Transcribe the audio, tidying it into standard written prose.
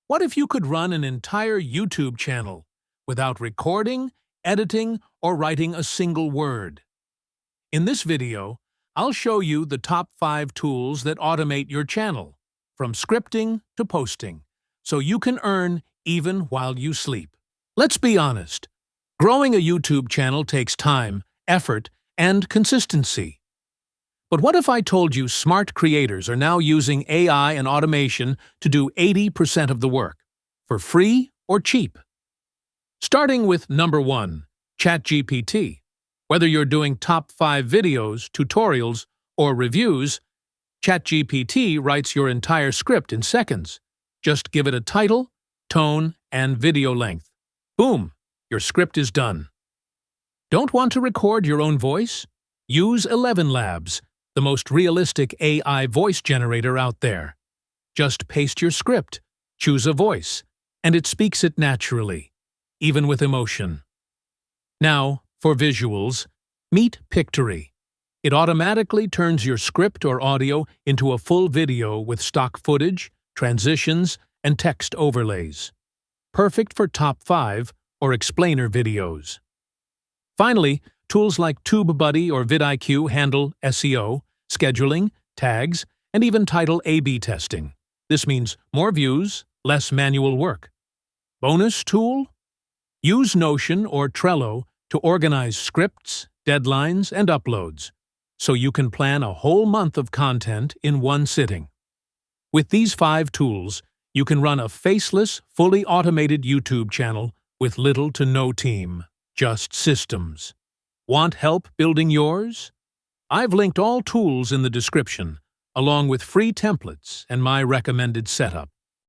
What if you could run an entire YouTube channel without recording, editing, or writing a single word? In this video, I'll show you the top 5 tools that automate your channel, from scripting to posting, so you can earn even while you sleep. Let's be honest. Growing a YouTube channel takes time, effort, and consistency. But what if I told you smart creators are now using AI and automation to do 80% of the work, for free or cheap? Starting with number 1, ChatGPT. Whether you're doing top 5 videos, tutorials, or reviews, ChatGPT writes your entire script in seconds. Just give it a title, tone, and video length. Boom! Your script is done. Don't want to record your own voice? Use ElevenLabs, the most realistic AI voice generator out there. Just paste your script, choose a voice, and it speaks it naturally, even with emotion. Now, for visuals, meet Pictory. It automatically turns your script or audio into a full video with stock footage, transitions, and text overlays. Perfect for top 5 or explainer videos. Finally, tools like TubeBuddy or vidIQ handle SEO, scheduling, tags, and even title A/B testing. This means more views, less manual work. Bonus tool? Use Notion or Trello to organize scripts, deadlines, and uploads, so you can plan a whole month of content in one sitting. With these 5 tools, you can run a faceless, fully automated YouTube channel with little to no team, just systems. Want help building yours? I've linked all tools in the description, along with free templates and my recommended setup.